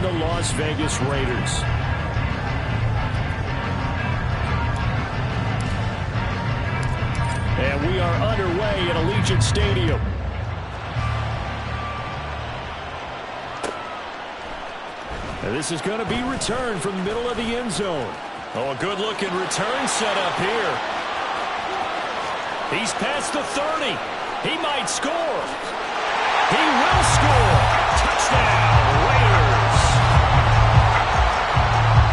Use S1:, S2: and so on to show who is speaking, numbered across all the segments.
S1: the Las Vegas Raiders. And we are underway at Allegiant Stadium. And this is going to be returned from the middle of the end zone. Oh, a good-looking return set up here. He's past the 30. He might score. He will score. Touchdown, Raiders.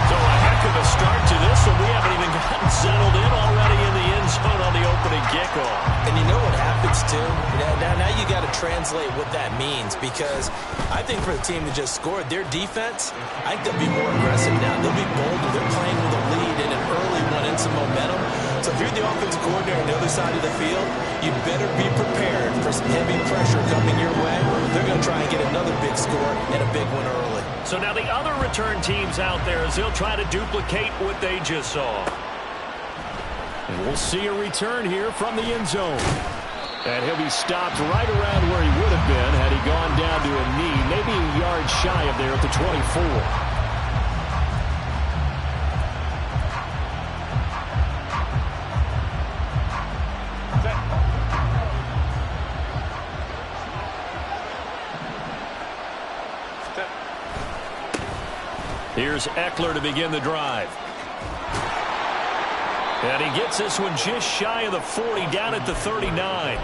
S1: So a heck of a start to this one. We haven't even gotten settled in already in the end zone on the opening kickoff.
S2: And you know what happens, too? Now you got to translate what that means, because I think for the team that just scored, their defense, I think they'll be more aggressive now. They'll be bolder. They're playing with a lead and an early one and some momentum. So if you're the offensive coordinator on the other side of the field, you better be prepared for some heavy pressure coming your way. They're going to try and get another big score and a big one early.
S1: So now the other return teams out there as they'll try to duplicate what they just saw. And we'll see a return here from the end zone. And he'll be stopped right around where he would have been had he gone down to a knee, maybe a yard shy of there at the 24. Here's Ekeler to begin the drive. And he gets this one just shy of the 40, down at the 39.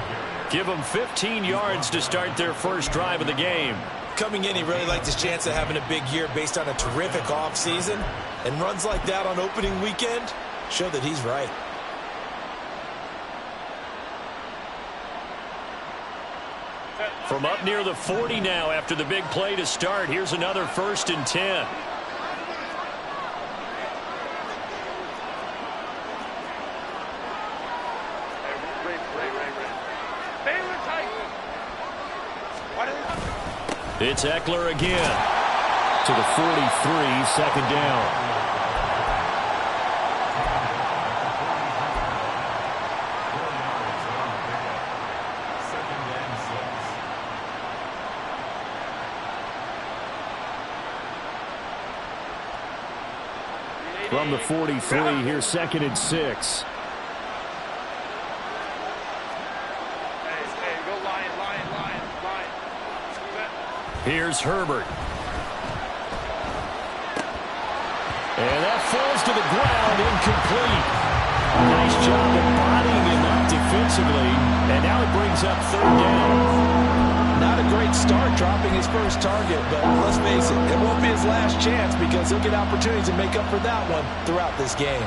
S1: Give them 15 yards to start their first drive of the game.
S2: Coming in, he really liked his chance of having a big year based on a terrific offseason. And runs like that on opening weekend show that he's right.
S1: From up near the 40 now after the big play to start. Here's another 1st and 10. It's Ekeler again to the 43, second down. From the 43, here's 2nd and 6. Here's Herbert. And that falls to the ground, incomplete. Nice job of bodying him up defensively. And now it brings up 3rd down.
S2: Not a great start dropping his first target, but let's face it, it won't be his last chance because he'll get opportunities to make up for that one throughout this game.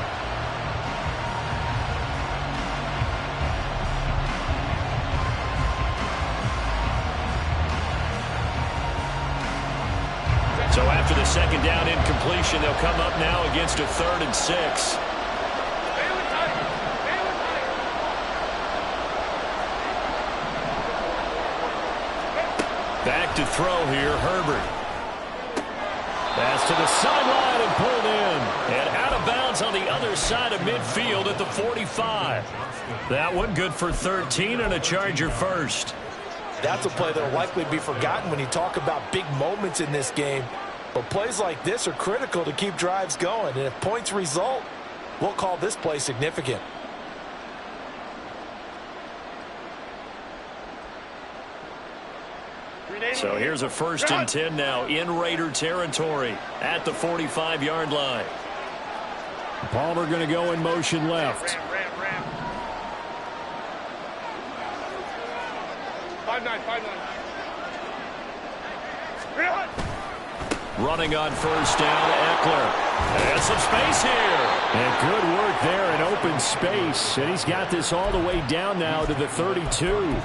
S1: So after the 2nd down incompletion, they'll come up now against a 3rd and 6. Back to throw here, Herbert. Pass to the sideline and pulled in. And out of bounds on the other side of midfield at the 45. That one good for 13 and a Charger first.
S2: That's a play that will likely be forgotten when you talk about big moments in this game. But plays like this are critical to keep drives going. And if points result, we'll call this play significant.
S1: So here's a 1st and 10 now in Raider territory at the 45-yard line. Palmer going to go in motion left. Running on 1st down, Ekeler. And some space here. And good work there in open space. And he's got this all the way down now to the 32.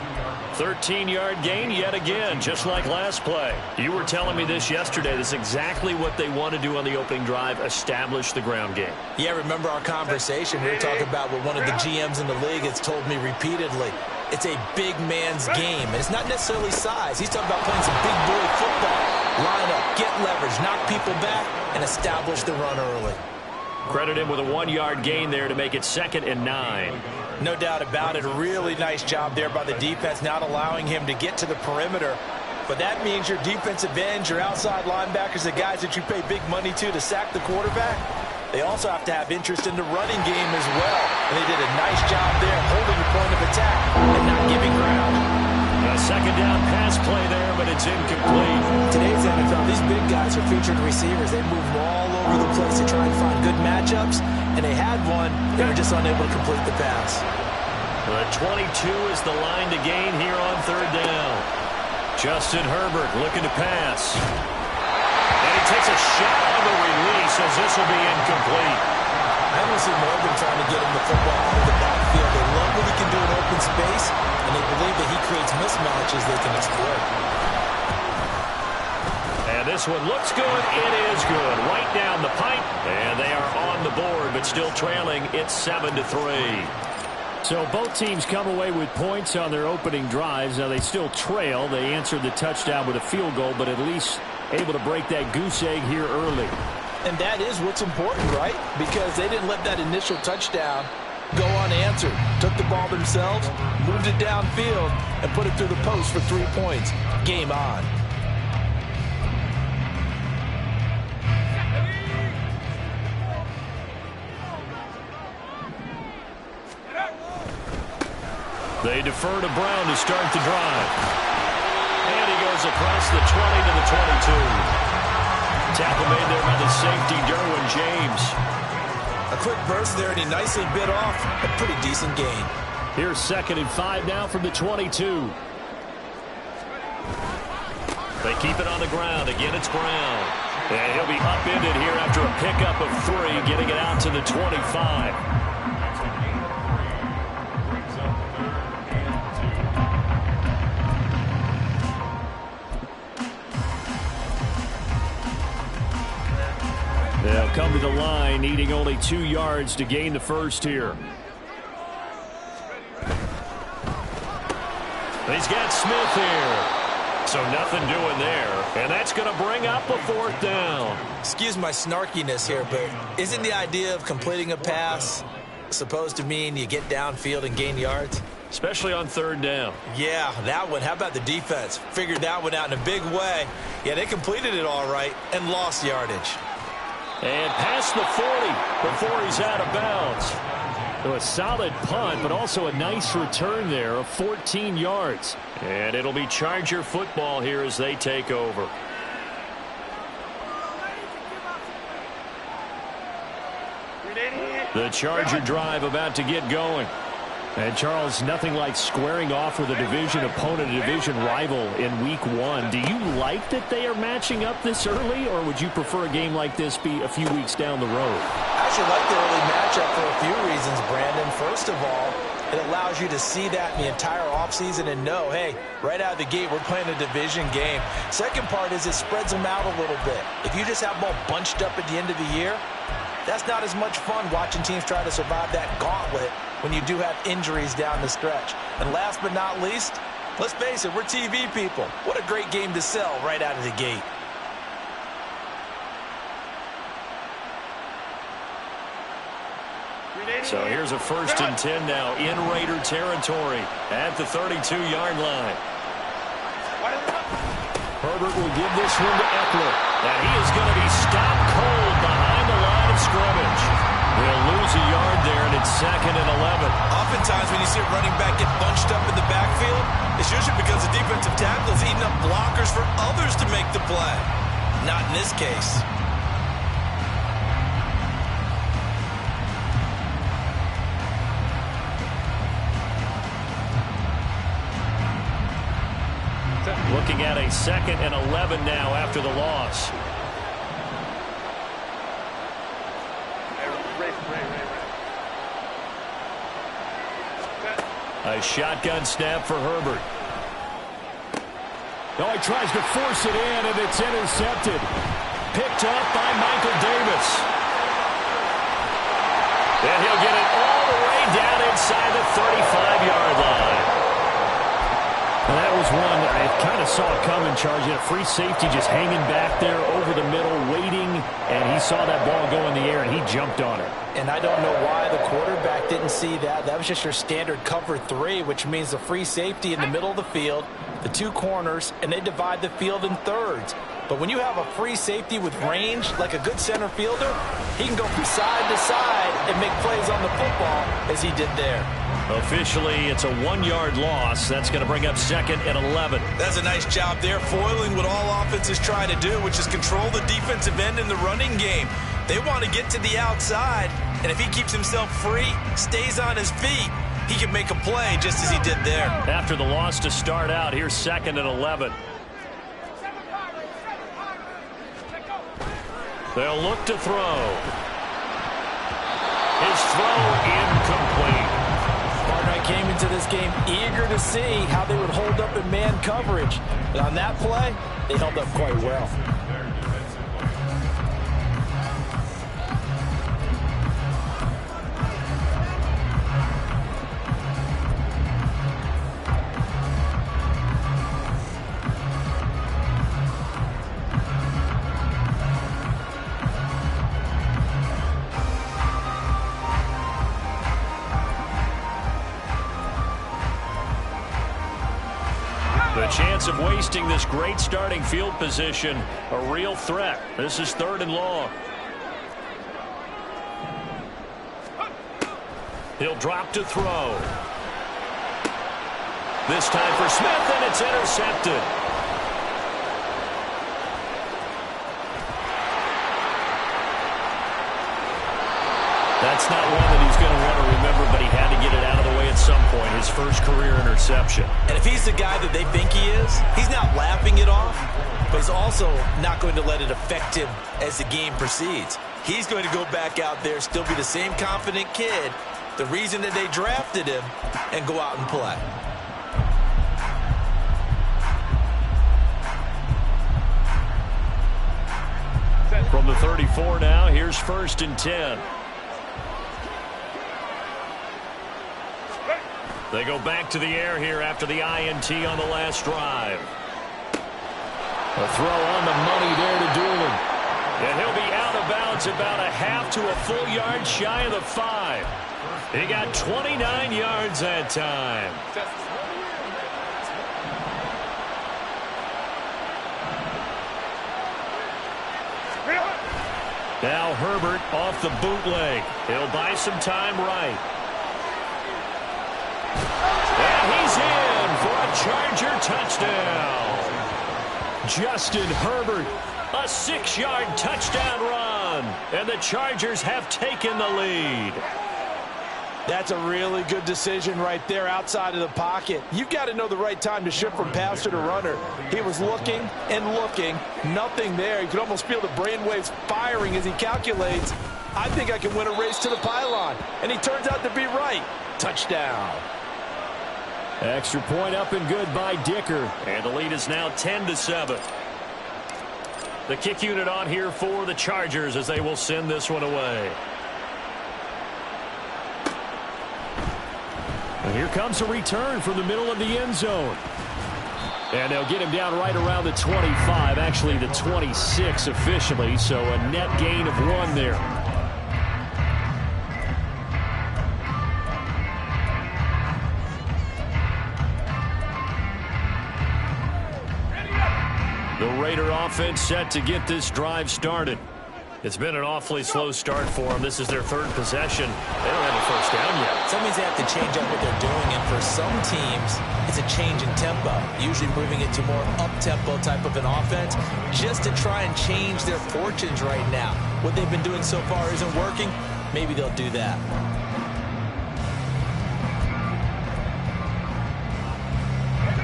S1: 13-yard gain yet again, just like last play. You were telling me this yesterday. This is exactly what they want to do on the opening drive, establish the ground game.
S2: Yeah, remember our conversation. We were talking about what one of the GMs in the league has told me repeatedly. It's a big man's game, and it's not necessarily size. He's talking about playing some big boy football. Line up, get leverage, knock people back, and establish the run early.
S1: Credit him with a 1-yard gain there to make it 2nd and 9.
S2: No doubt about it. A really nice job there by the defense, not allowing him to get to the perimeter But that means your defensive ends, your outside linebackers, the guys that you pay big money to sack the quarterback, they also have to have interest in the running game as well. And they did a nice job there holding the point of attack and not giving ground.
S1: A second down pass play there, but it's incomplete.
S2: Today's NFL, these big guys are featured receivers. They move all over the place to try and find good matchups, and they had one. They were just unable to complete the pass.
S1: The 22 is the line to gain here on third down. Justin Herbert looking to pass. And he takes a shot on the release as this will be incomplete.
S2: I almost see Morgan trying to get him the football out of the backfield. They love what he can do in open space, and they believe that he creates mismatches they can exploit.
S1: And this one looks good. It is good. Right down the pipe, and they are on the board, but still trailing. It's 7-3. So both teams come away with points on their opening drives. Now they still trail. They answered the touchdown with a field goal, but at least able to break that goose egg here early.
S2: And that is what's important, right? Because they didn't let that initial touchdown go unanswered. Took the ball themselves, moved it downfield, and put it through the post for 3 points. Game on.
S1: They defer to Brown to start the drive. And he goes across the 20 to the 22. Tackle made there by the safety, Derwin James.
S2: A quick burst there, and he nicely bit off a pretty decent gain.
S1: Here's 2nd and 5 now from the 22. They keep it on the ground. Again, it's Brown. And he'll be upended here after a pickup of 3, getting it out to the 25. They'll come to the line, needing only 2 yards to gain the first here. He's got Smith here. So nothing doing there. And that's going to bring up a 4th down.
S2: Excuse my snarkiness here, but isn't the idea of completing a pass supposed to mean you get downfield and gain yards?
S1: Especially on 3rd down.
S2: Yeah, that one. How about the defense? Figured that one out in a big way. Yeah, they completed it all right and lost yardage.
S1: And past the 40 before he's out of bounds. So a solid punt, but also a nice return there of 14 yards. And it'll be Charger football here as they take over. The Charger drive about to get going. And Charles, nothing like squaring off with a division opponent, a division rival in week 1. Do you like that they are matching up this early, or would you prefer a game like this be a few weeks down the road?
S2: I actually like the early matchup for a few reasons, Brandon. First of all, it allows you to see that in the entire offseason and know, hey, right out of the gate, we're playing a division game. Second part is it spreads them out a little bit. If you just have them all bunched up at the end of the year, that's not as much fun watching teams try to survive that gauntlet when you do have injuries down the stretch. And last but not least, let's face it, we're TV people. What a great game to sell right out of the gate.
S1: So here's a 1st and 10 now in Raider territory at the 32-yard line. Herbert will give this one to Eckler. And he is going to be stopped cold behind the line of scrimmage. They'll lose a yard there, and it's 2nd and 11.
S2: Oftentimes when you see a running back get bunched up in the backfield, it's usually because the defensive tackle is eating up blockers for others to make the play. Not in this case.
S1: Looking at a 2nd and 11 now after the loss. A shotgun snap for Herbert. Oh, he tries to force it in, and it's intercepted. Picked up by Michael Davis. And he'll get it all the way down inside the 35-yard line. And that was one I kind of saw it coming, Charles. You had a free safety just hanging back there over the middle, waiting, and he saw that ball go in the air, and he jumped on it.
S2: And I don't know why the quarterback didn't see that. That was just your standard cover 3, which means the free safety in the middle of the field. the two corners, and they divide the field in thirds. But when you have a free safety with range, like a good center fielder, he can go from side to side and make plays on the football as he did there.
S1: Officially, it's a 1-yard loss. That's going to bring up 2nd and 11.
S2: That's a nice job there, foiling what all offenses try to do, which is control the defensive end in the running game. They want to get to the outside, and if he keeps himself free, stays on his feet, he can make a play just as he did there.
S1: After the loss to start out, here's 2nd and 11. They'll look to throw. His throw incomplete.
S2: Cartwright came into this game eager to see how they would hold up in man coverage. And on that play, they held up quite well.
S1: The chance of wasting this great starting field position, a real threat. This is 3rd and long. He'll drop to throw. This time for Smith, and it's intercepted. That's not one that he's going to want to remember, but he had to get it out of the way at some point. His first career interception.
S2: And if he's the guy that they think he is, he's not laughing it off, but he's also not going to let it affect him as the game proceeds. He's going to go back out there, still be the same confident kid, the reason that they drafted him, and go out and play.
S1: From the 34 now, here's 1st and 10. They go back to the air here after the INT on the last drive. A throw on the money there to Doolan. And he'll be out of bounds about a half to a full yard shy of the 5. He got 29 yards that time. Now Herbert off the bootleg. He'll buy some time right. And he's in for a Charger touchdown. Justin Herbert, a 6-yard touchdown run. And the Chargers have taken the lead.
S2: That's a really good decision right there outside of the pocket. You've got to know the right time to shift from passer to runner. He was looking and looking. Nothing there. You could almost feel the brainwaves firing as he calculates, I think I can win a race to the pylon. And he turns out to be right. Touchdown.
S1: Extra point up and good by Dicker. And the lead is now 10-7. The kick unit on here for the Chargers as they will send this one away. And here comes a return from the middle of the end zone. And they'll get him down right around the 25, actually the 26 officially, so a net gain of 1 there. The Raider offense set to get this drive started. It's been an awfully slow start for them. This is their 3rd possession. They don't have a first down yet.
S2: That means they have to change up what they're doing, and for some teams, it's a change in tempo, usually moving it to more up-tempo type of an offense, just to try and change their fortunes right now. What they've been doing so far isn't working. Maybe they'll do that.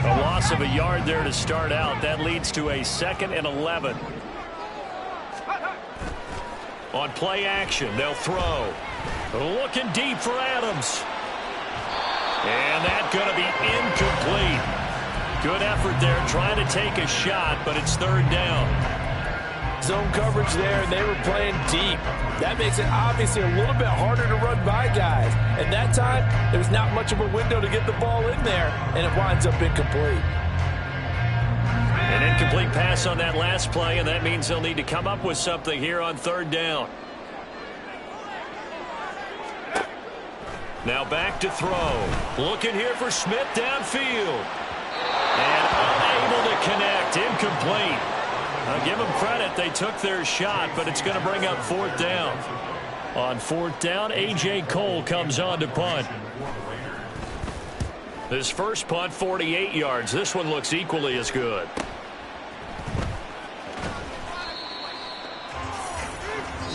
S1: A loss of a yard there to start out. That leads to a 2nd and 11. On play action, they'll throw. Looking deep for Adams. And that's going to be incomplete. Good effort there trying to take a shot, but it's 3rd down.
S2: Zone coverage there, and they were playing deep. That makes it obviously a little bit harder to run by guys. And that time, there's not much of a window to get the ball in there, and it winds up incomplete.
S1: An incomplete pass on that last play, and that means they'll need to come up with something here on 3rd down. Now back to throw. Looking here for Smith downfield. And Knocked incomplete. Now give them credit. They took their shot, but it's going to bring up fourth down. On fourth down, A.J. Cole comes on to punt. His first punt, 48 yards. This one looks equally as good.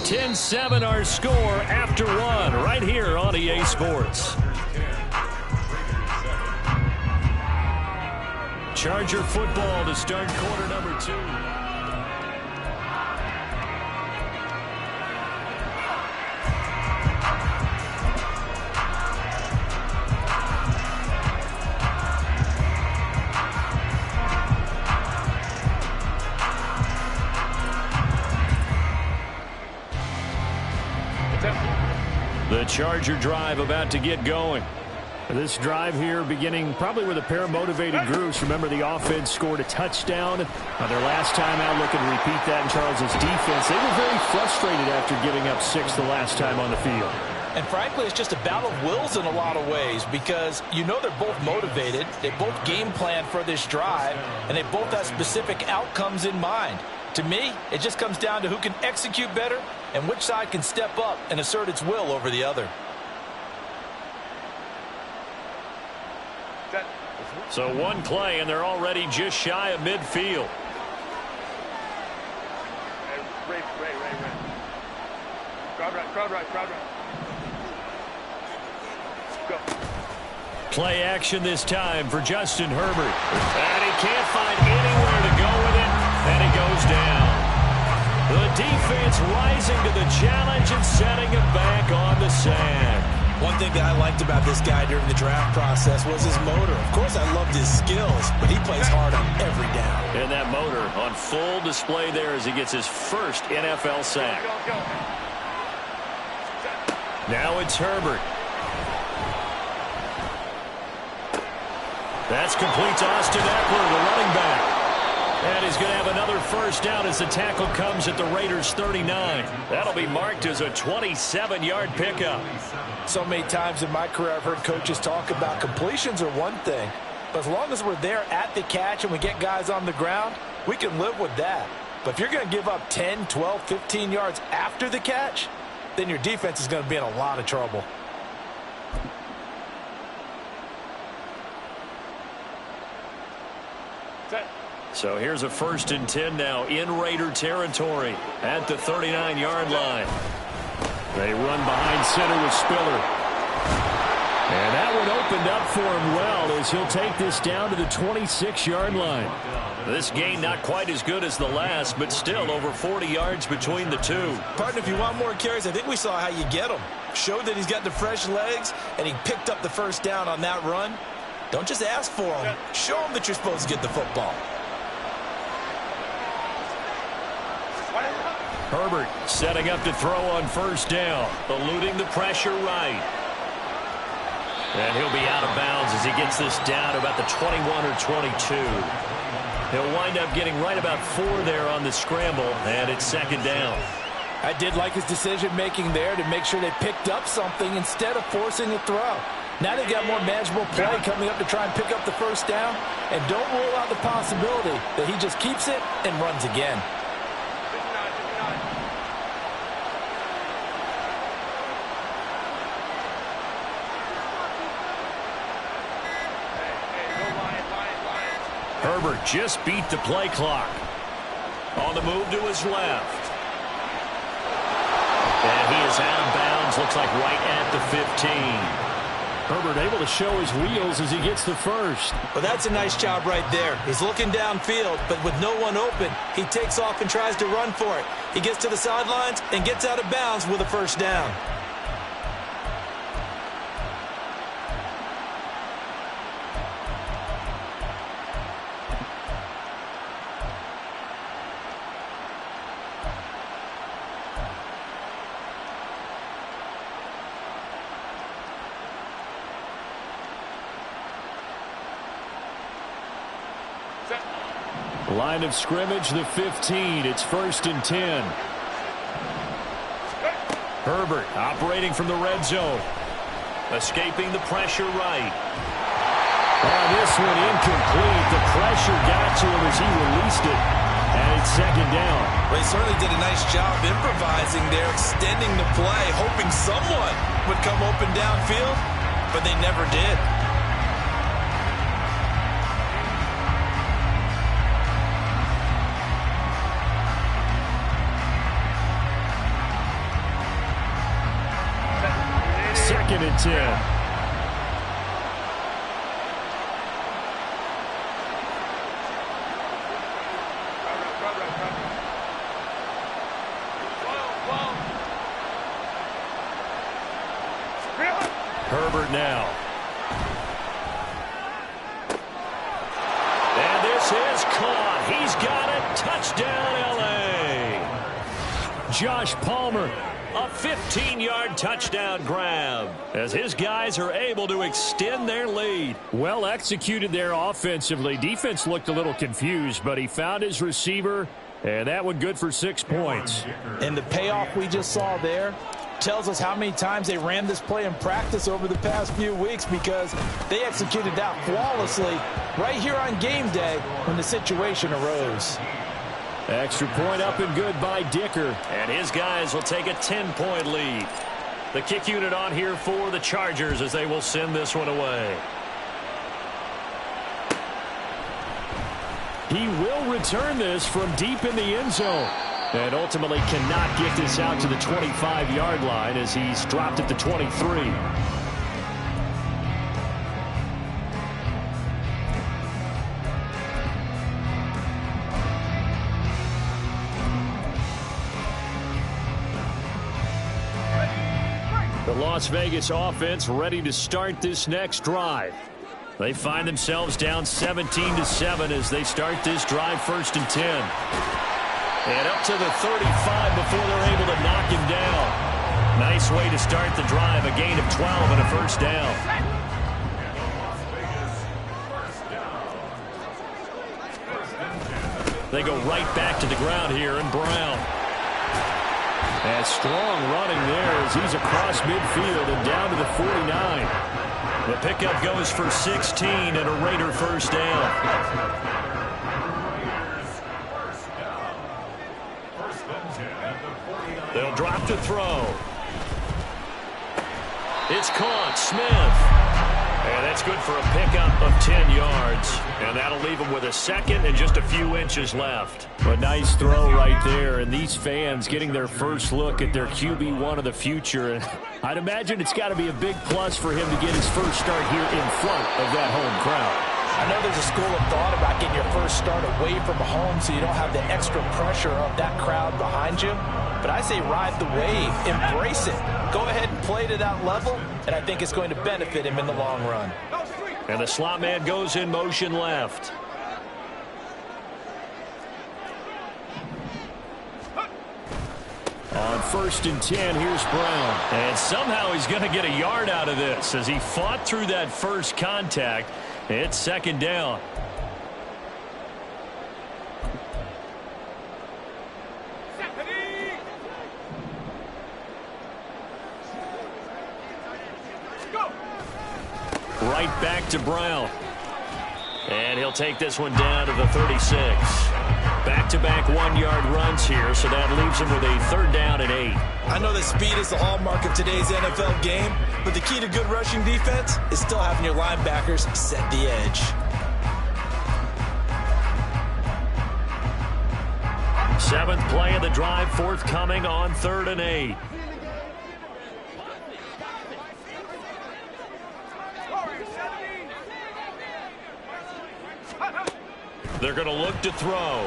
S1: (10-7) our score after one right here on EA Sports. Charger football to start quarter number 2. The Charger drive about to get going. This drive here beginning probably with a pair of motivated groups. Remember, the offense scored a touchdown their last time out, looking to repeat that in Charles's defense. They were very frustrated after giving up 6 the last time on the field.
S2: And frankly, it's just a battle of wills in a lot of ways because you know they're both motivated. They both game plan for this drive, and they both have specific outcomes in mind. To me, it just comes down to who can execute better and which side can step up and assert its will over the other.
S1: So one play, and they're already just shy of midfield.
S3: Crowd right. Go.
S1: Play action this time for Justin Herbert. And he can't find anywhere to go with it, and he goes down. The defense rising to the challenge and setting him back on the sack.
S2: One thing that I liked about this guy during the draft process was his motor. Of course, I loved his skills, but he plays hard on every down.
S1: And that motor on full display there as he gets his first NFL sack. Now it's Herbert. That's complete to Austin Eckler, the running back. And he's going to have another first down as the tackle comes at the Raiders' 39. That'll be marked as a 27-yard pickup.
S2: So many times in my career I've heard coaches talk about completions are one thing, but as long as we're there at the catch and we get guys on the ground, we can live with that. But if you're going to give up 10, 12, 15 yards after the catch, then your defense is going to be in a lot of trouble.
S1: So here's a 1st and 10 now in Raider territory at the 39-yard line. They run behind center with Spiller. And that one opened up for him well as he'll take this down to the 26-yard line. This gain not quite as good as the last, but still over 40 yards between the two.
S2: Partner, if you want more carries, I think we saw how you get them. Showed that he's got the fresh legs, and he picked up the first down on that run. Don't just ask for them. Show them that you're supposed to get the football.
S1: Herbert setting up to throw on first down, eluding the pressure right. And he'll be out of bounds as he gets this down to about the 21 or 22. He'll wind up getting right about 4 there on the scramble, and it's 2nd down.
S2: I did like his decision-making there to make sure they picked up something instead of forcing a throw. Now they've got more manageable play coming up to try and pick up the first down, and don't rule out the possibility that he just keeps it and runs again.
S1: Herbert just beat the play clock. On the move to his left. And he is out of bounds, looks like right at the 15. Herbert able to show his wheels as he gets the first.
S2: Well, that's a nice job right there. He's looking downfield, but with no one open, he takes off and tries to run for it. He gets to the sidelines and gets out of bounds with a first down.
S1: Line of scrimmage, the 15. It's 1st and 10. Herbert operating from the red zone. Escaping the pressure right. Oh, this one incomplete. The pressure got to him as he released it. And it's second down.
S2: Well, he certainly did a nice job improvising there, extending the play, hoping someone would come open downfield, but they never did.
S1: Second and 10. Herbert now. And this is caught. He's got it. Touchdown, L.A. Josh Palmer, a 15-yard touchdown grab as his guys are able to extend their lead. Well executed there offensively. Defense looked a little confused, but he found his receiver, and that one good for 6 points.
S4: And the payoff we just saw there tells us how many times they ran this play in practice over the past few weeks, because they executed that flawlessly right here on game day when the situation arose.
S1: Extra point up and good by Dicker, and his guys will take a 10-point lead. The kick unit on here for the Chargers as they will send this one away. He will return this from deep in the end zone. And ultimately cannot get this out to the 25-yard line as he's dropped at the 23. The Las Vegas offense ready to start this next drive. They find themselves down 17-7 as they start this drive, 1st and 10. And up to the 35 before they're able to knock him down. Nice way to start the drive. A gain of 12 and a first down. They go right back to the ground here, and Brown. And strong running there as he's across midfield and down to the 49. The pickup goes for 16 and a Raider first down. They'll drop to throw. It's caught. Smith. And that's good for a pickup of 10 yards. And that'll leave him with a second and just a few inches left. A nice throw right there. And these fans getting their first look at their QB1 of the future. And I'd imagine it's got to be a big plus for him to get his first start here in front of that home crowd.
S4: I know there's a school of thought about getting your first start away from home so you don't have the extra pressure of that crowd behind you. But I say ride the wave, embrace it. Go ahead and play to that level, and I think it's going to benefit him in the long run.
S1: And the slot man goes in motion left. On 1st and 10, here's Brown. And somehow he's going to get a yard out of this as he fought through that first contact. It's second down. Right back to Brown. And he'll take this one down to the 36. Back-to-back 1-yard runs here, so that leaves him with a 3rd down and 8.
S2: I know that speed is the hallmark of today's NFL game, but the key to good rushing defense is still having your linebackers set the edge.
S1: Seventh play of the drive forthcoming on 3rd and 8. They're going to look to throw.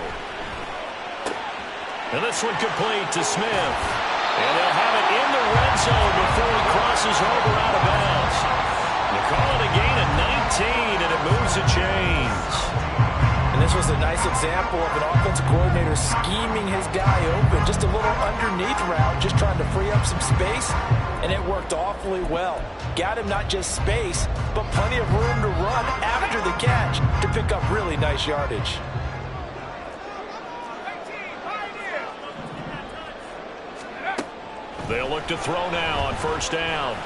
S1: And this one complete to Smith. And they'll have it in the red zone before he crosses over out of bounds. They call it a gain of 19, and it moves the chains.
S4: And this was a nice example of an offensive coordinator scheming his guy open. Just a little underneath route, just trying to free up some space, and it worked awfully well. Got him not just space, but plenty of room to run after the catch to pick up really nice yardage.
S1: They'll look to throw now on 1st down.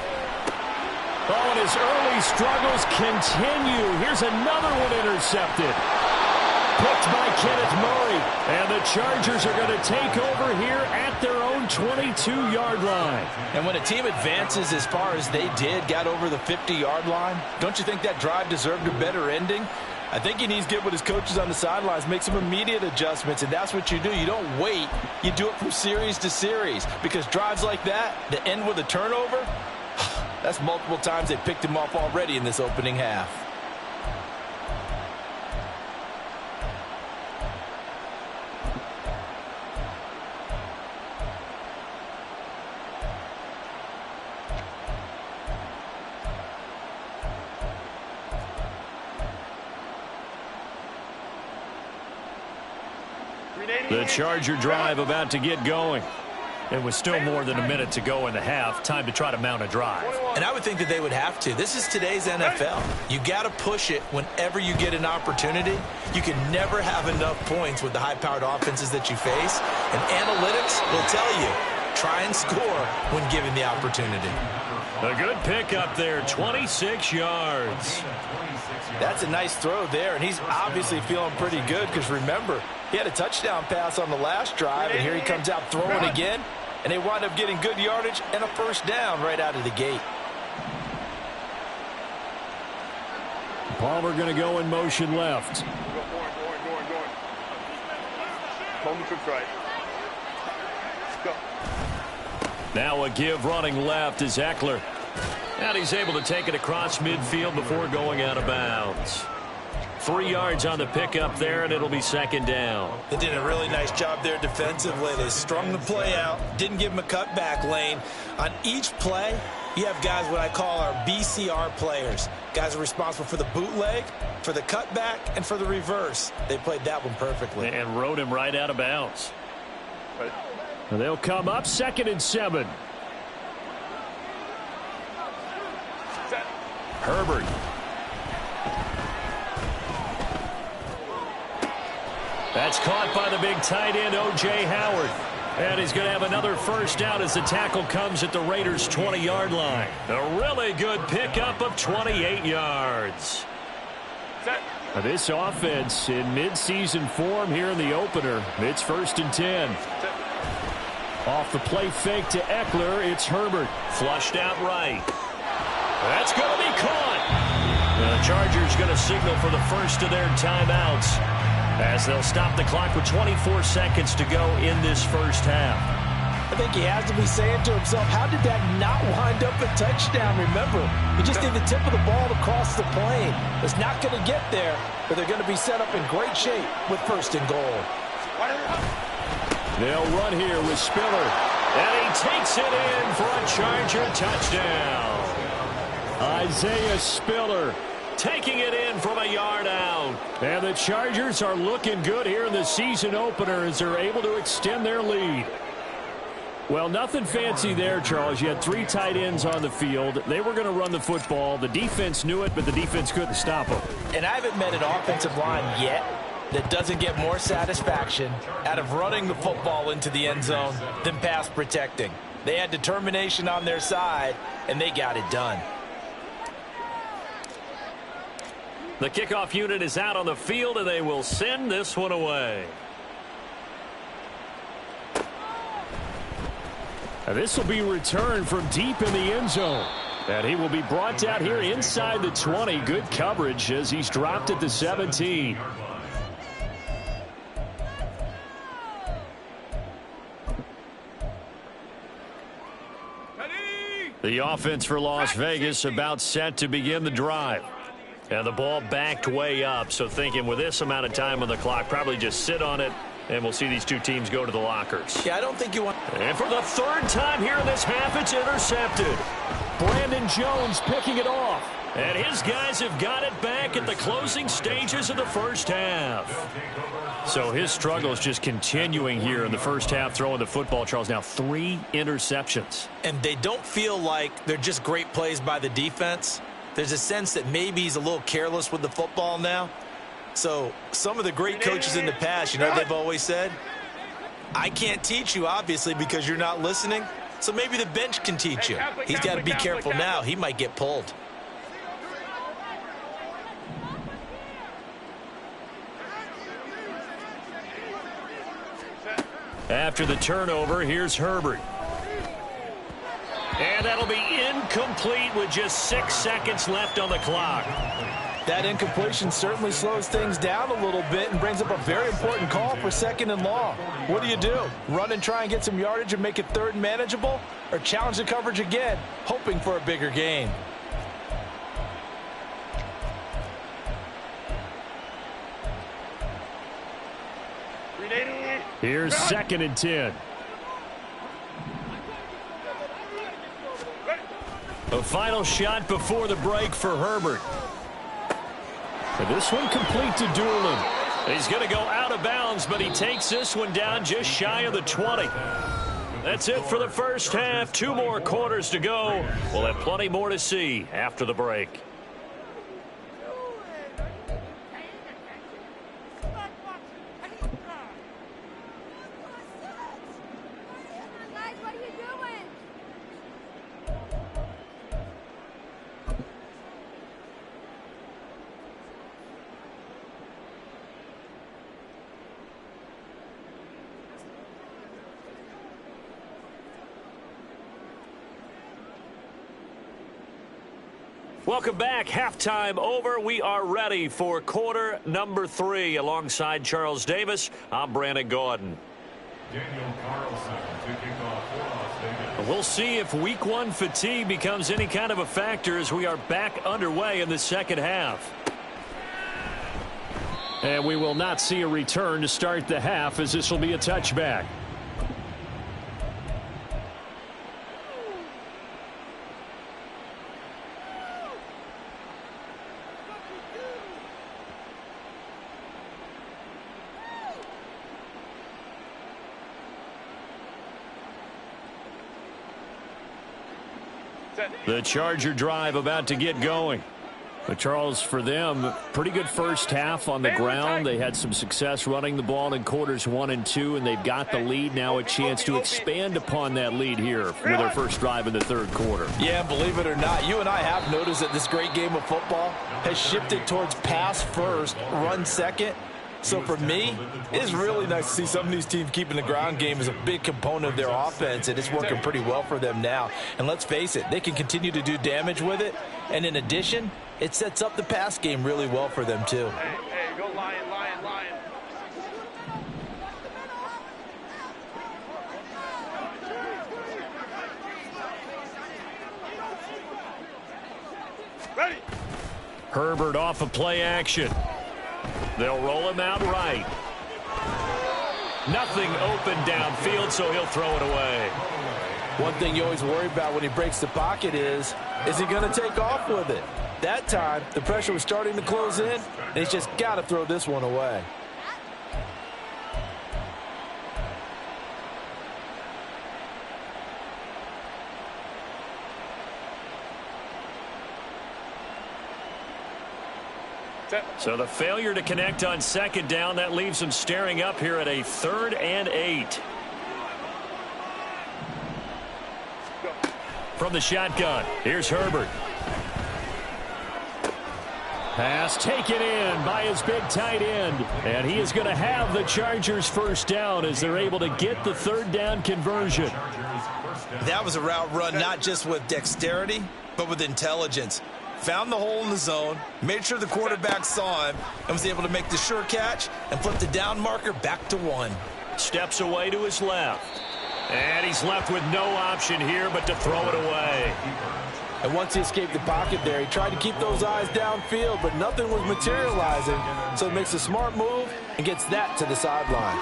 S1: Oh, and his early struggles continue. Here's another one intercepted. Picked by Kenneth Murray. And the Chargers are going to take over here at their own 22-yard line.
S4: And when a team advances as far as they did, got over the 50-yard line, don't you think that drive deserved a better ending? I think he needs to get with his coaches on the sidelines, make some immediate adjustments, and that's what you do. You don't wait. You do it from series to series, because drives like that end with a turnover, that's multiple times they picked him off already in this opening half.
S1: The Charger drive about to get going. And with still more than a minute to go in the half, time to try to mount a drive.
S2: And I would think that they would have to. This is today's NFL. You got to push it whenever you get an opportunity. You can never have enough points with the high-powered offenses that you face. And analytics will tell you, try and score when given the opportunity.
S1: A good pick up there, 26 yards.
S4: That's a nice throw there, and he's obviously feeling pretty good because, remember, he had a touchdown pass on the last drive, and here he comes out throwing again, and they wind up getting good yardage and a first down right out of the gate.
S1: Palmer going to go in motion left.
S3: Going. Palmer to right. Go.
S1: Now a give running left is Eckler. And he's able to take it across midfield before going out of bounds. 3 yards on the pickup there, and it'll be second down.
S2: They did a really nice job there defensively. They strung the play out, didn't give him a cutback lane. On each play, you have guys what I call our BCR players. Guys are responsible for the bootleg, for the cutback, and for the reverse. They played that one perfectly.
S1: And rode him right out of bounds.
S3: Right.
S1: And they'll come up 2nd and 7.
S3: Set.
S1: Herbert. That's caught by the big tight end, O.J. Howard. And he's going to have another first down as the tackle comes at the Raiders' 20-yard line. A really good pickup of 28 yards.
S3: Set.
S1: This offense in midseason form here in the opener. It's 1st and 10.
S3: Set.
S1: Off the play fake to Eckler, it's Herbert. Flushed out right. That's going to be caught. And the Chargers going to signal for the first of their timeouts, as they'll stop the clock with 24 seconds to go in this first half.
S4: I think he has to be saying to himself, how did that not wind up a touchdown? Remember, he just need the tip of the ball to cross the plane. It's not going to get there, but they're going to be set up in great shape with 1st and goal.
S1: They'll run here with Spiller. And he takes it in for a Charger touchdown. Isaiah Spiller taking it in from a yard out. And the Chargers are looking good here in the season opener as they're able to extend their lead. Well, nothing fancy there, Charles. You had 3 tight ends on the field. They were going to run the football. The defense knew it, but the defense couldn't stop them.
S4: And I haven't met an offensive line yet that doesn't get more satisfaction out of running the football into the end zone than pass protecting. They had determination on their side, and they got it done.
S1: The kickoff unit is out on the field, and they will send this one away. And this will be returned from deep in the end zone. And he will be brought down here inside the 20. Good coverage as he's dropped at the 17. The offense for Las Vegas about set to begin the drive. And the ball backed way up, so thinking with this amount of time on the clock, probably just sit on it, and we'll see these two teams go to the lockers.
S2: Yeah, I don't think you want...
S1: And for the 3rd time here in this half, it's intercepted. Brandon Jones picking it off. And his guys have got it back at the closing stages of the first half. So his struggle is just continuing here in the first half, throwing the football, Charles. Now 3 interceptions.
S2: And they don't feel like they're just great plays by the defense. There's a sense that maybe he's a little careless with the football now. So some of the great coaches in the past, you know what they've always said? I can't teach you, obviously, because you're not listening. So maybe the bench can teach him. He's got to be careful now. He might get pulled.
S1: After the turnover, here's Herbert. And that'll be incomplete with just 6 seconds left on the clock.
S4: That incompletion certainly slows things down a little bit and brings up a very important call for 2nd and long. What do? Run and try and get some yardage and make it 3rd and manageable? Or challenge the coverage again, hoping for a bigger gain?
S1: Here's 2nd and 10. A final shot before the break for Herbert. And this one complete to Doolan. He's going to go out of bounds, but he takes this one down just shy of the 20. That's it for the first half. 2 more quarters to go. We'll have plenty more to see after the break. Welcome back. Halftime over. We are ready for quarter number 3. Alongside Charles Davis, I'm Brandon Gaudin.
S5: Daniel Carlson to kick off for Las Vegas.
S1: We'll see if week 1 fatigue becomes any kind of a factor as we are back underway in the second half. And we will not see a return to start the half, as this will be a touchback. The Charger drive about to get going. But Charles, for them, pretty good first half on the ground. They had some success running the ball in quarters 1 and 2, and they've got the lead now, a chance to expand upon that lead here with their first drive in the 3rd quarter.
S4: Yeah, believe it or not, you and I have noticed that this great game of football has shifted towards pass first, run second. So for me, it's really nice to see some of these teams keeping the ground game as a big component of their offense, and it's working pretty well for them now. And let's face it, they can continue to do damage with it. And in addition, it sets up the pass game really well for them too.
S3: Hey, go Lion, Lion, Lion. Ready.
S1: Herbert off of play action. They'll roll him out right. Nothing open downfield, so he'll throw it away.
S4: One thing you always worry about when he breaks the pocket is he going to take off with it? That time, the pressure was starting to close in, and he's just got to throw this one away.
S1: So the failure to connect on 2nd down, that leaves them staring up here at a 3rd and 8. From the shotgun, here's Herbert. Pass taken in by his big tight end. And he is going to have the Chargers first down as they're able to get the 3rd down conversion.
S2: That was a route run not just with dexterity, but with intelligence. Found the hole in the zone, made sure the quarterback saw him, and was able to make the sure catch and flip the down marker back to 1.
S1: Steps away to his left. And he's left with no option here but to throw it away.
S4: And once he escaped the pocket there, he tried to keep those eyes downfield, but nothing was materializing. So he makes a smart move and gets that to the sideline.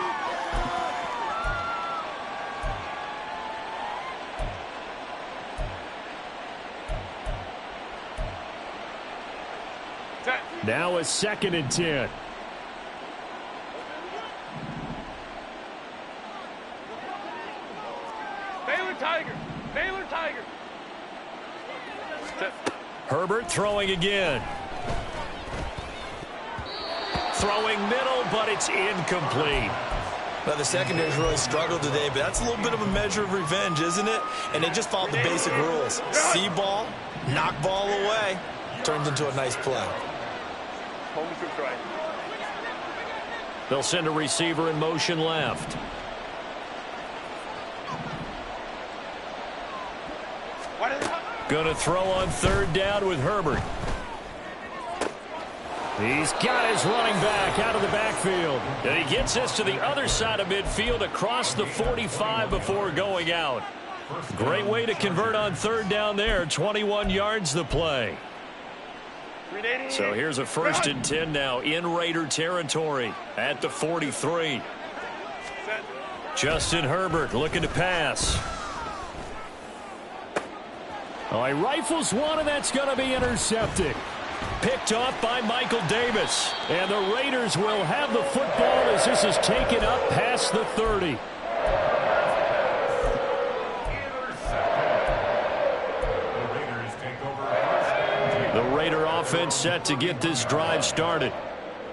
S1: Now a 2nd and 10.
S3: Baylor Tiger. Baylor Tiger.
S1: Herbert throwing again. Throwing middle, but it's incomplete.
S2: Well, the secondary's really struggled today, but that's a little bit of a measure of revenge, isn't it? And they just followed the basic rules. See ball, knock ball away, turns into a nice play.
S3: Home to try.
S1: They'll send a receiver in motion left. Going to throw on third down with Herbert. He's got his running back out of the backfield. And he gets this to the other side of midfield across the 45 before going out. Great way to convert on third down there. 21 yards the play. So here's a 1st and 10 now in Raider territory at the 43. Justin Herbert looking to pass. Oh, he rifles one, and that's going to be intercepted. Picked off by Michael Davis. And the Raiders will have the football as this is taken up past the 30. The Raider offense set to get this drive started.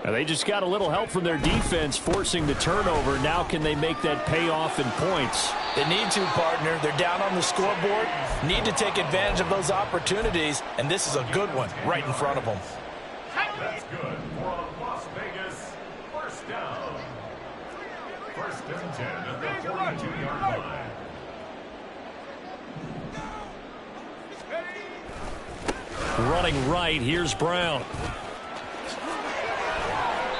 S1: And they just got a little help from their defense forcing the turnover. Now can they make that pay off in points?
S4: They need to, partner. They're down on the scoreboard. Need to take advantage of those opportunities. And this is a good one right in front of them.
S5: That's good for Las Vegas. 1st down. 1st and 10 at the 42-yard line.
S1: Running right, here's Brown.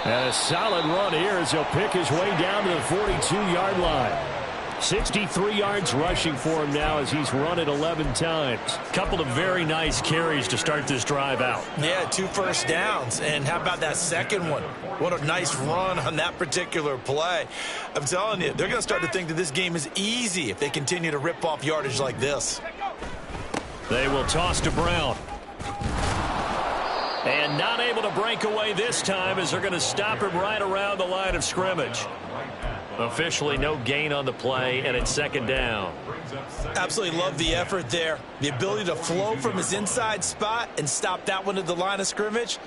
S1: And a solid run here as he'll pick his way down to the 42-yard line. 63 yards rushing for him now as he's run it 11 times. Couple of very nice carries to start this drive out.
S2: Yeah, 2 first downs. And how about that second one? What a nice run on that particular play. I'm telling you, they're going to start to think that this game is easy if they continue to rip off yardage like this.
S1: They will toss to Brown. And not able to break away this time as they're going to stop him right around the line of scrimmage. Officially no gain on the play, and it's 2nd down.
S2: Absolutely love the effort there. The ability to flow from his inside spot and stop that one at the line of scrimmage.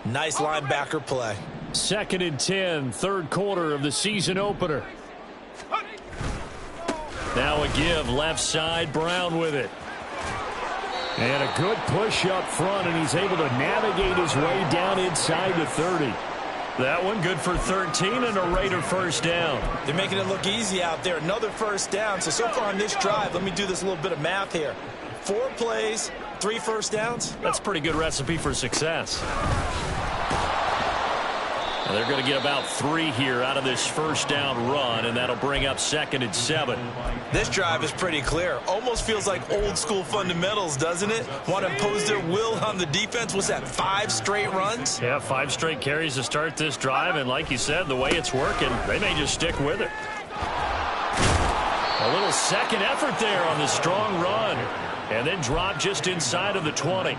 S2: Nice linebacker play.
S1: 2nd and 10, 3rd quarter of the season opener. Now a give, left side, Brown with it. And a good push up front, and he's able to navigate his way down inside the 30. That one good for 13 and a Raider 1st down.
S2: They're making it look easy out there. Another 1st down. So far on this drive, let me do this little bit of math here. 4 plays, 3 first downs.
S1: That's a pretty good recipe for success. And they're going to get about 3 here out of this 1st down run, and that'll bring up 2nd and 7.
S2: This drive is pretty clear. Almost feels like old school fundamentals, doesn't it? Want to impose their will on the defense. What's that, 5 straight runs?
S1: Yeah, 5 straight carries to start this drive, and like you said, the way it's working, they may just stick with it. A little second effort there on the strong run, and then drop just inside of the 20.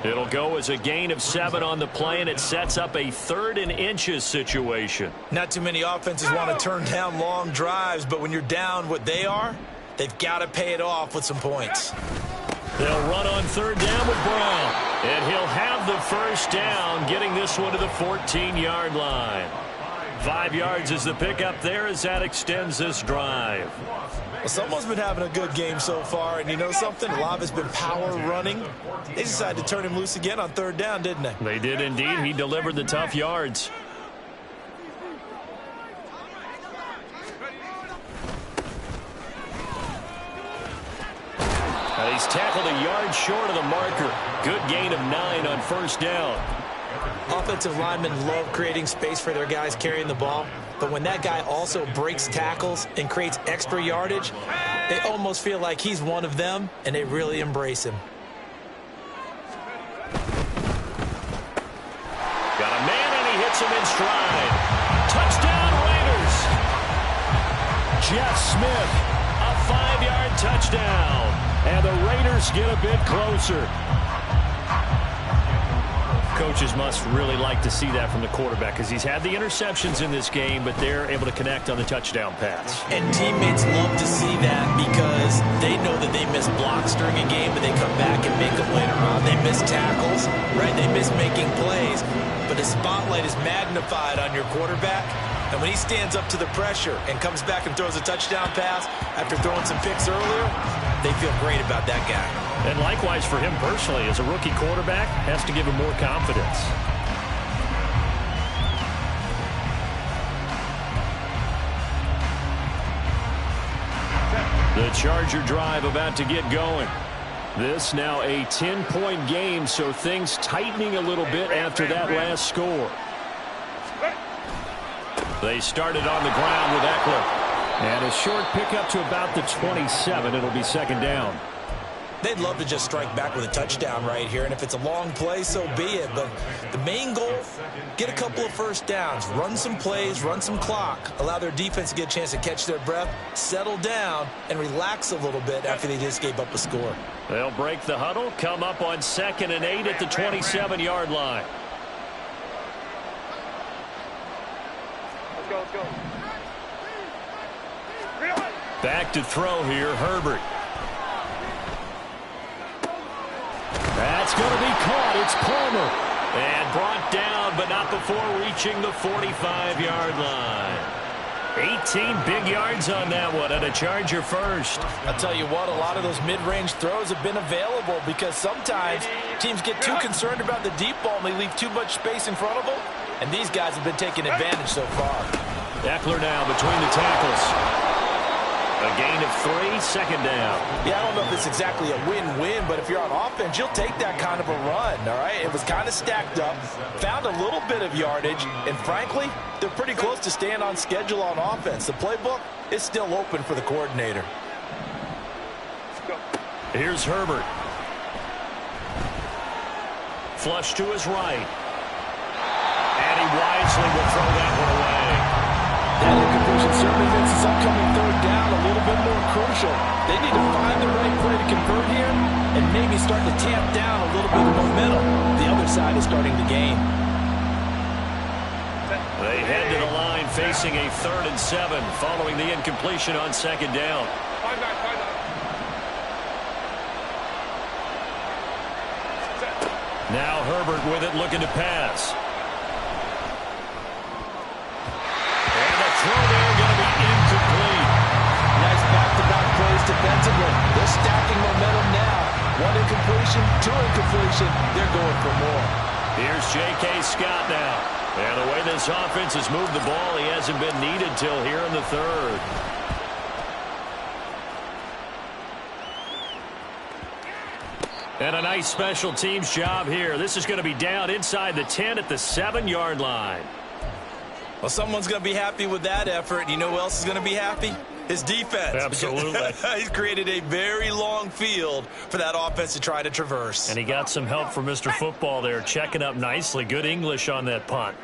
S1: It'll go as a gain of 7 on the play, and it sets up a 3rd and inches situation.
S2: Not too many offenses want to turn down long drives, but when you're down what they are, they've got to pay it off with some points.
S1: They'll run on 3rd down with Brown, and he'll have the 1st down, getting this one to the 14-yard line. 5 yards is the pickup there as that extends this drive.
S2: Well, someone's been having a good game so far, and you know something? A lot of it's been power running. They decided to turn him loose again on 3rd down, didn't they?
S1: They did indeed. He delivered the tough yards. And he's tackled a yard short of the marker. Good gain of 9 on 1st down.
S2: Offensive linemen love creating space for their guys carrying the ball, but when that guy also breaks tackles and creates extra yardage, they almost feel like he's one of them, and they really embrace him.
S1: Got a man, and he hits him in stride. Touchdown, Raiders. Jeff Smith, a 5-yard touchdown, and the Raiders get a bit closer. Coaches must really like to see that from the quarterback because he's had the interceptions in this game, but they're able to connect on the touchdown pass.
S2: And teammates love to see that because they know that they miss blocks during a game, but they come back and make them later on. They miss tackles, right? They miss making plays. But the spotlight is magnified on your quarterback. And when he stands up to the pressure and comes back and throws a touchdown pass after throwing some picks earlier, they feel great about that guy.
S1: And likewise for him personally, as a rookie quarterback, has to give him more confidence. The Charger drive about to get going. This now a 10-point game, so things tightening a little bit after that last score. They started on the ground with Eckler. And a short pickup to about the 27. It'll be second down.
S2: They'd love to just strike back with a touchdown right here, and if it's a long play, so be it. But the main goal, get a couple of first downs, run some plays, run some clock, allow their defense to get a chance to catch their breath, settle down, and relax a little bit after they just gave up a score.
S1: They'll break the huddle, come up on 2nd and 8 at the 27-yard line.
S3: Let's go, let's go.
S1: Back to throw here, Herbert. That's going to be caught. It's Palmer. And brought down, but not before reaching the 45-yard line. 18 big yards on that one, and a Charger first.
S4: I'll tell you what, a lot of those mid-range throws have been available because sometimes teams get too concerned about the deep ball and they leave too much space in front of them, and these guys have been taking advantage so far.
S1: Eckler now between the tackles. A gain of 3, second down.
S4: Yeah, I don't know if it's exactly a win-win, but if you're on offense, you'll take that kind of a run, all right? It was kind of stacked up, found a little bit of yardage, and frankly, they're pretty close to staying on schedule on offense. The playbook is still open for the coordinator.
S1: Here's Herbert. Flush to his right. And he wisely will throw that one away.
S4: That incompletion certainly makes this upcoming third down a little bit more crucial. They need to find the right play to convert here and maybe start to tamp down a little bit of momentum. The other side is starting the game.
S1: They head to the line facing a 3rd and 7 following the incompletion on 2nd down.
S3: Find back.
S1: Now Herbert with it, looking to pass. Throw there going to be incomplete.
S4: Nice back-to-back plays defensively. They're stacking momentum now. 1 incompletion, 2 incompletion. They're going for more.
S1: Here's J.K. Scott now. And the way this offense has moved the ball, he hasn't been needed till here in the 3rd. And a nice special teams job here. This is going to be down inside the 10 at the 7-yard line.
S2: Well, someone's going to be happy with that effort. And you know who else is going to be happy? His defense.
S1: Absolutely.
S2: He's created a very long field for that offense to try to traverse.
S1: And he got some help from Mr. Football there, checking up nicely. Good English on that punt.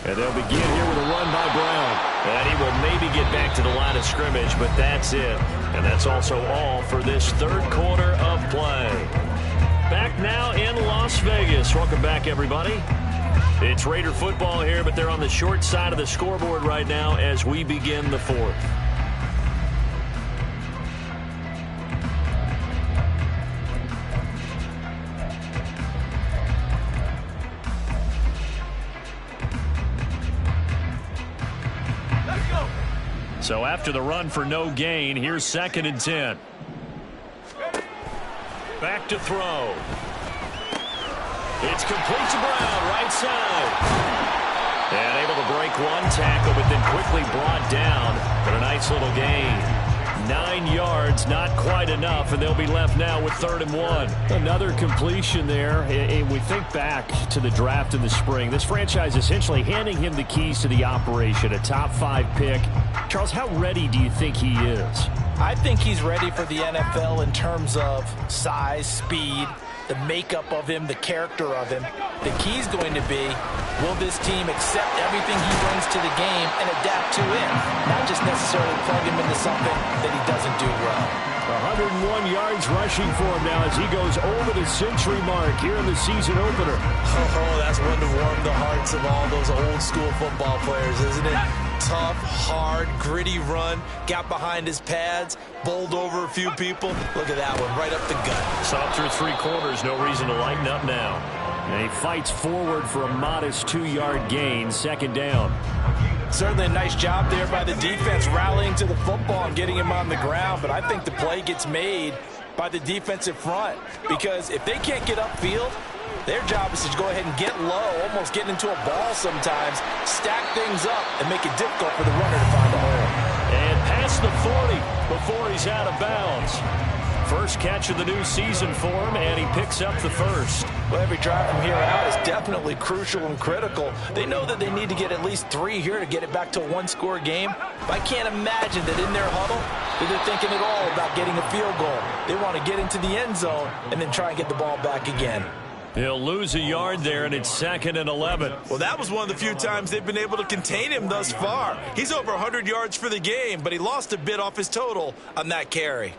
S1: And they'll begin here with a run by Brown. And he will maybe get back to the line of scrimmage, but that's it. And that's also all for this 3rd quarter of play. Back now in Las Vegas. Welcome back, everybody. It's Raider football here, but they're on the short side of the scoreboard right now as we begin the 4th. So after the run for no gain, here's 2nd and 10. Back to throw. It's complete to Brown, right side. And able to break 1 tackle, but then quickly brought down. But a nice little gain. 9 yards, not quite enough, and they'll be left now with 3rd and 1. Another completion there. And we think back to the draft in the spring. This franchise essentially handing him the keys to the operation, a top 5 pick. Charles, how ready do you think he is?
S4: I think he's ready for the NFL in terms of size, speed, the makeup of him, the character of him. The key's going to be, will this team accept everything he brings to the game and adapt to it? Not just necessarily plug him into something that he doesn't do well.
S1: 101 yards rushing for him now as he goes over the century mark here in the season opener.
S2: Oh, that's one to warm the hearts of all those old school football players, isn't it? Tough, hard, gritty run, got behind his pads, bowled over a few people. Look at that one, right up the gut.
S1: Saw through 3 quarters, no reason to lighten up now. And he fights forward for a modest 2-yard gain, second down.
S4: Certainly a nice job there by the defense rallying to the football and getting him on the ground, but I think the play gets made by the defensive front because if they can't get upfield, their job is to go ahead and get low, almost get into a ball sometimes, stack things up, and make it difficult for the runner to find a hole.
S1: And past the 40 before he's out of bounds. First catch of the new season for him, and he picks up the first.
S4: Well, every drive from here out is definitely crucial and critical. They know that they need to get at least 3 here to get it back to a 1-score game. But I can't imagine that in their huddle that they're thinking at all about getting a field goal. They want to get into the end zone and then try and get the ball back again.
S1: He'll lose a yard there, and it's 2nd and 11.
S2: Well, that was one of the few times they've been able to contain him thus far. He's over 100 yards for the game, but he lost a bit off his total on that carry.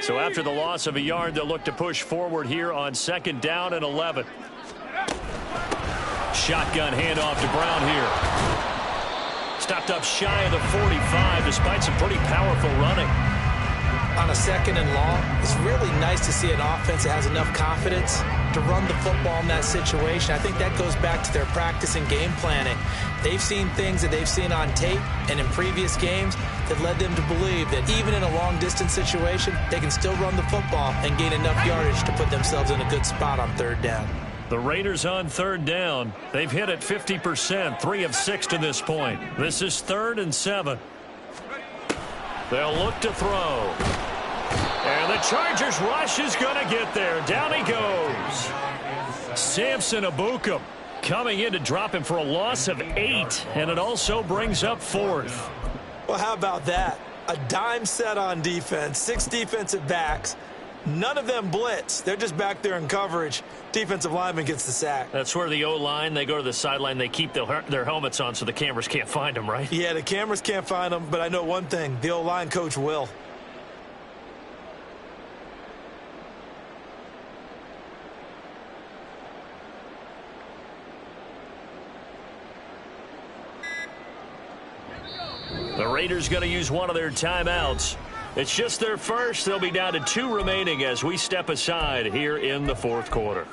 S1: So after the loss of a yard, they'll look to push forward here on 2nd down and 11. Shotgun handoff to Brown here. Stopped up shy of the 45 despite some pretty powerful running.
S2: On a 2nd and long, it's really nice to see an offense that has enough confidence to run the football in that situation. I think that goes back to their practice and game planning. They've seen things that they've seen on tape and in previous games that led them to believe that even in a long-distance situation, they can still run the football and gain enough yardage to put themselves in a good spot on 3rd down.
S1: The Raiders on 3rd down. They've hit it 50%, 3 of 6 to this point. This is 3rd and 7. They'll look to throw. And the Chargers rush is going to get there. Down he goes. Samson Ebukam coming in to drop him for a loss of 8, and it also brings up 4th.
S2: Well, how about that? A dime set on defense, 6 defensive backs. None of them blitz. They're just back there in coverage. Defensive lineman gets the sack.
S1: That's where the O-line, they go to the sideline, they keep their helmets on so the cameras can't find them, right?
S2: Yeah, the cameras can't find them, but I know one thing. The O-line coach will.
S1: The Raiders going to use one of their timeouts. It's just their first. They'll be down to 2 remaining as we step aside here in the 4th quarter.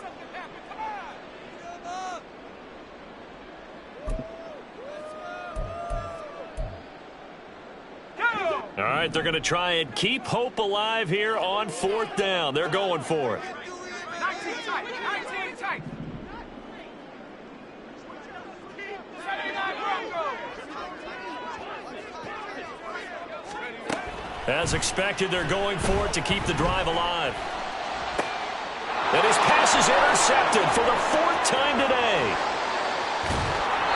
S1: All right, they're going to try and keep hope alive here on 4th down. They're going for it.
S3: 19 tight.
S1: As expected, they're going for it to keep the drive alive. And his pass is intercepted for the 4th time today.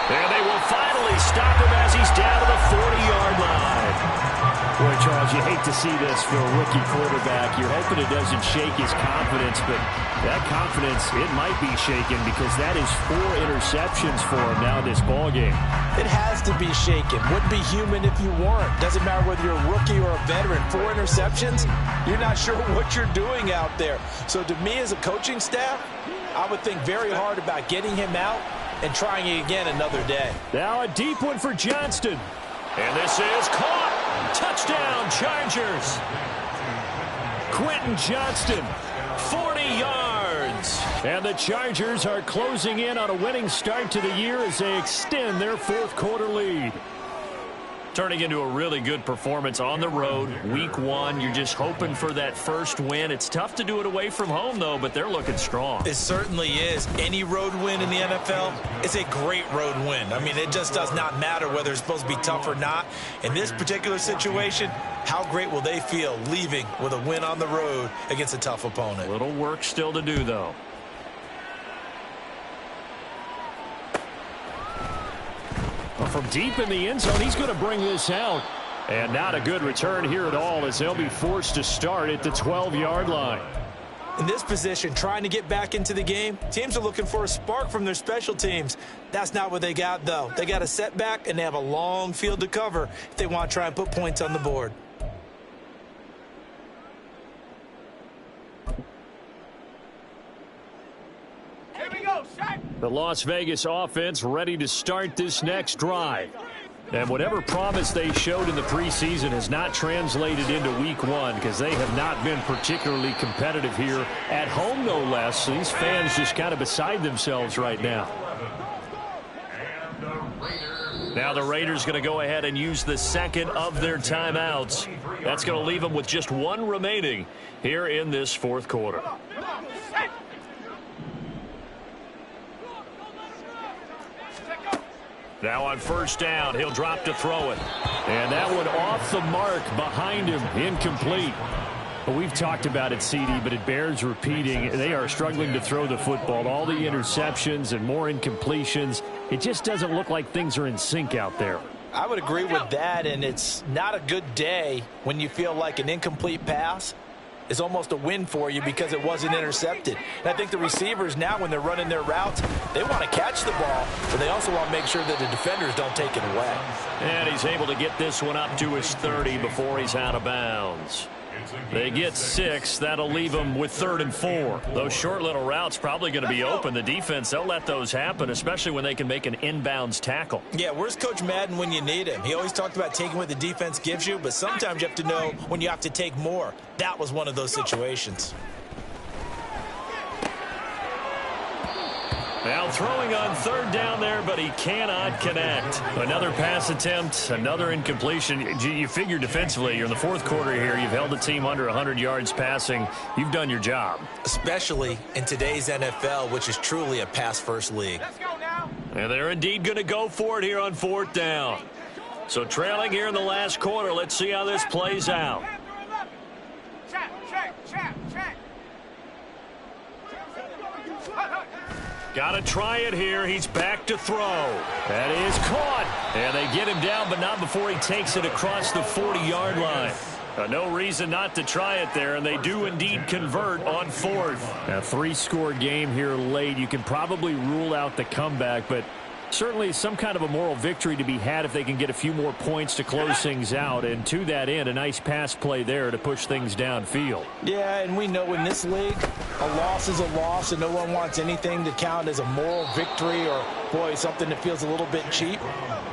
S1: And they will finally stop him as he's down to the 40-yard line. Boy, Charles, you hate to see this for a rookie quarterback. You're hoping it doesn't shake his confidence, but that confidence, it might be shaken because that is 4 interceptions for him now in this ballgame.
S4: It has to be shaken. Wouldn't be human if you weren't. Doesn't matter whether you're a rookie or a veteran. 4 interceptions, you're not sure what you're doing out there. So to me as a coaching staff, I would think very hard about getting him out and trying it again another day.
S1: Now a deep one for Johnston. And this is caught. Touchdown, Chargers. Quentin Johnston, 40 yards. And the Chargers are closing in on a winning start to the year as they extend their 4th quarter lead. Turning into a really good performance on the road, week 1. You're just hoping for that first win. It's tough to do it away from home, though, but they're looking strong.
S2: It certainly is. Any road win in the NFL is a great road win. I mean, it just does not matter whether it's supposed to be tough or not. In this particular situation, how great will they feel leaving with a win on the road against a tough opponent?
S1: Little work still to do, though. Well, from deep in the end zone, he's going to bring this out. And not a good return here at all as they'll be forced to start at the 12-yard line.
S2: In this position, trying to get back into the game, teams are looking for a spark from their special teams. That's not what they got, though. They got a setback, and they have a long field to cover if they want to try and put points on the board.
S3: Here we go, set.
S1: The Las Vegas offense ready to start this next drive. And whatever promise they showed in the preseason has not translated into week one because they have not been particularly competitive here at home, no less. So these fans just kind of beside themselves right now. Now the Raiders going to go ahead and use the second of their timeouts. That's going to leave them with just one remaining here in this fourth quarter. Now on first down, he'll drop to throw it. And that one off the mark behind him, incomplete. Well, we've talked about it, CD, but it bears repeating. They are struggling to throw the football. All the interceptions and more incompletions. It just doesn't look like things are in sync out there.
S4: I would agree with that, and it's not a good day when you feel like an incomplete pass is almost a win for you because it wasn't intercepted. And I think the receivers now, when they're running their routes, they want to catch the ball, but they also want to make sure that the defenders don't take it away.
S1: And he's able to get this one up to his 30 before he's out of bounds. They get 6. That'll leave them with 3rd and 4. Those short little routes probably going to be open. The defense, they'll let those happen, especially when they can make an inbounds tackle.
S2: Yeah, where's Coach Madden when you need him? He always talked about taking what the defense gives you, but sometimes you have to know when you have to take more. That was one of those situations.
S1: Now throwing on 3rd down there, but he cannot connect. Another pass attempt, another incompletion. You figure defensively, you're in the fourth quarter here. You've held the team under 100 yards passing. You've done your job.
S2: Especially in today's NFL, which is truly a pass-first league.
S3: Let's go now.
S1: And they're indeed going to go for it here on 4th down. So trailing here in the last quarter. Let's see how this plays out.
S3: Check, check, check, check.
S1: Got to try it here. He's back to throw. That is caught. And they get him down, but not before he takes it across the 40-yard line. No reason not to try it there, and they do indeed convert on 4th. A 3-score game here late. You can probably rule out the comeback, but certainly some kind of a moral victory to be had if they can get a few more points to close things out. And to that end, a nice pass play there to push things downfield.
S4: Yeah, and we know in this league, a loss is a loss, and no one wants anything to count as a moral victory or, boy, something that feels a little bit cheap.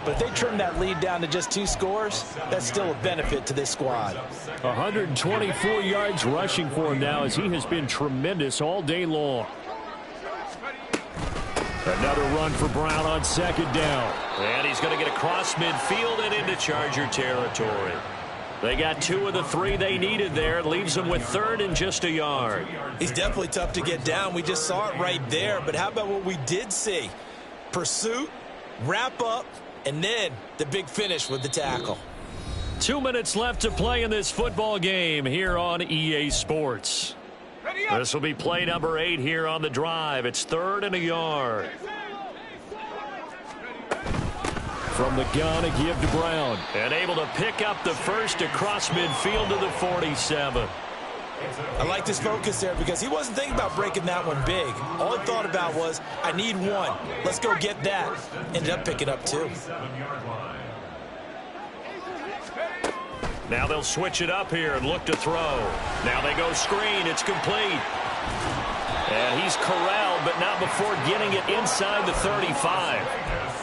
S4: But if they trim that lead down to just 2 scores, that's still a benefit to this squad.
S1: 124 yards rushing for him now as he has been tremendous all day long. Another run for Brown on 2nd down. And he's going to get across midfield and into Charger territory. They got 2 of the 3 they needed there. It leaves them with 3rd and just a yard.
S2: He's definitely tough to get down. We just saw it right there. But how about what we did see? Pursuit, wrap up, and then the big finish with the tackle.
S1: 2 minutes left to play in this football game here on EA Sports. This will be play number 8 here on the drive. It's 3rd and a yard. From the gun, a give to Brown. And able to pick up the first across midfield to the 47.
S2: I like his focus there because he wasn't thinking about breaking that one big. All he thought about was, I need 1. Let's go get that. Ended up picking up 2.
S1: Now they'll switch it up here and look to throw. Now they go screen. It's complete. And he's corralled, but not before getting it inside the 35.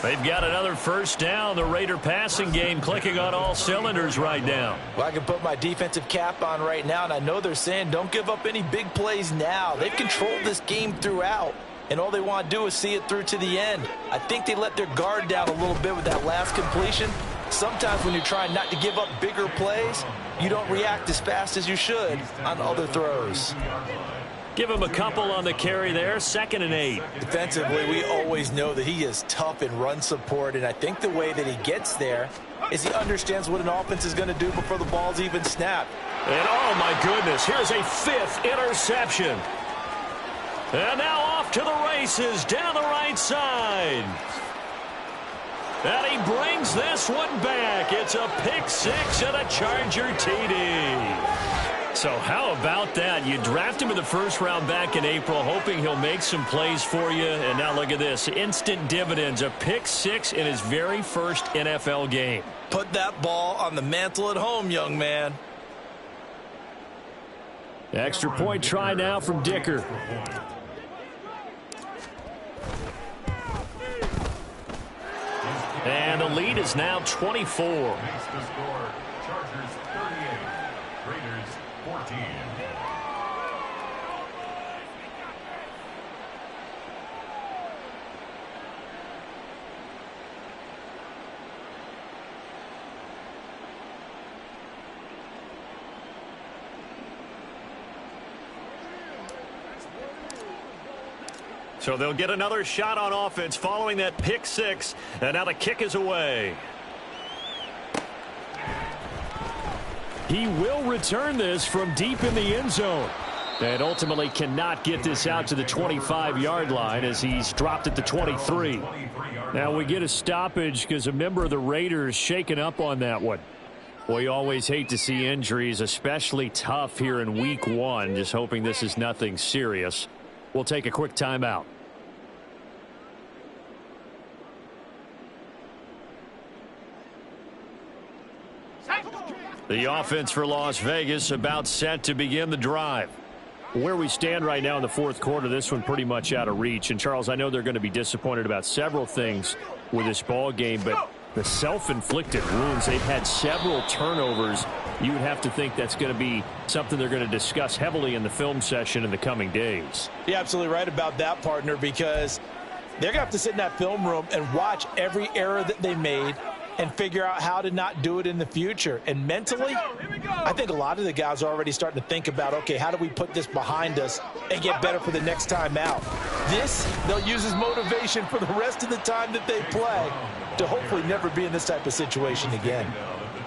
S1: They've got another first down. The Raider passing game clicking on all cylinders right now.
S4: Well, I can put my defensive cap on right now, and I know they're saying don't give up any big plays now. They've controlled this game throughout, and all they want to do is see it through to the end. I think they let their guard down a little bit with that last completion. Sometimes when you're trying not to give up bigger plays, you don't react as fast as you should on other throws.
S1: Give him a couple on the carry there. 2nd and 8.
S4: Defensively, we always know that he is tough in run support, and I think the way that he gets there is he understands what an offense is going to do before the ball's even snapped.
S1: And oh my goodness, here's a 5th interception. And now off to the races down the right side. And he brings this one back. It's a pick 6 and a Charger TD. So how about that? You draft him in the first round back in April, hoping he'll make some plays for you. And now look at this. Instant dividends. A pick 6 in his very first NFL game.
S2: Put that ball on the mantle at home, young man.
S1: Extra point try now from Dicker. And the lead is now 24.
S5: Makes the score Chargers 38, Raiders 14.
S1: So they'll get another shot on offense following that pick six. And now the kick is away. He will return this from deep in the end zone. And ultimately cannot get this out to the 25-yard line as he's dropped at the 23. Now we get a stoppage because a member of the Raiders shaken up on that one. We always hate to see injuries, especially tough here in week one. Just hoping this is nothing serious. We'll take a quick timeout. The offense for Las Vegas about set to begin the drive. Where we stand right now in the fourth quarter, this one pretty much out of reach. And, Charles, I know they're going to be disappointed about several things with this ball game, but the self-inflicted wounds, they've had several turnovers. You would have to think that's going to be something they're going to discuss heavily in the film session in the coming days.
S4: You're absolutely right about that, partner, because they're going to have to sit in that film room and watch every error that they made and figure out how to not do it in the future. And mentally, I think a lot of the guys are already starting to think about, okay, how do we put this behind us and get better for the next time out? This, they'll use as motivation for the rest of the time that they play to hopefully never be in this type of situation again.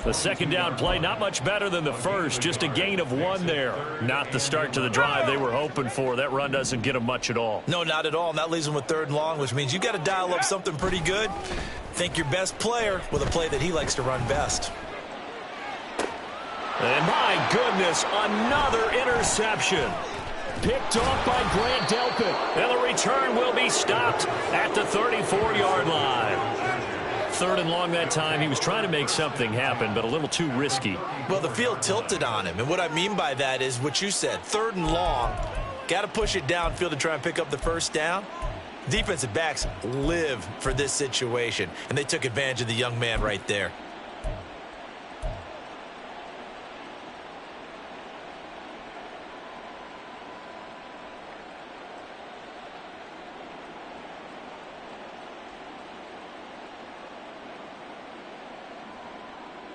S1: The second down play, not much better than the first. Just a gain of one there. Not the start to the drive they were hoping for. That run doesn't get them much at all.
S2: No, not at all. And that leaves them with third and long, which means you got to dial up something pretty good. Think your best player with a play that he likes to run best.
S1: And my goodness, another interception. Picked off by Grant Delpit. And the return will be stopped at the 34-yard line. Third and long that time. He was trying to make something happen, but a little too risky.
S2: Well, the field tilted on him. And what I mean by that is what you said. Third and long. Got to push it downfield to try and pick up the first down. Defensive backs live for this situation, and they took advantage of the young man right there.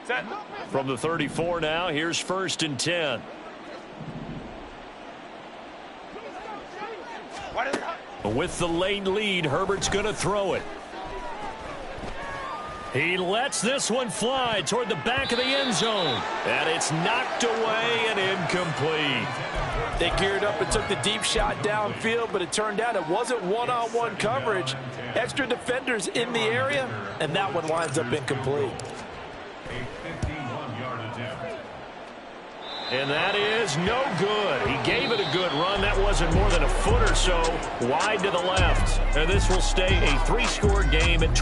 S3: Set.
S1: From the 34 now, here's first and 10. With the late lead, Herbert's going to throw it. He lets this one fly toward the back of the end zone. And it's knocked away and incomplete.
S4: They geared up and took the deep shot downfield, but it turned out it wasn't one-on-one coverage. Extra defenders in the area, and that one winds up incomplete.
S5: A 51-yard attempt.
S1: And that is no good. He gave it a good run. That wasn't more than a foot or so wide to the left. And this will stay a three-score game at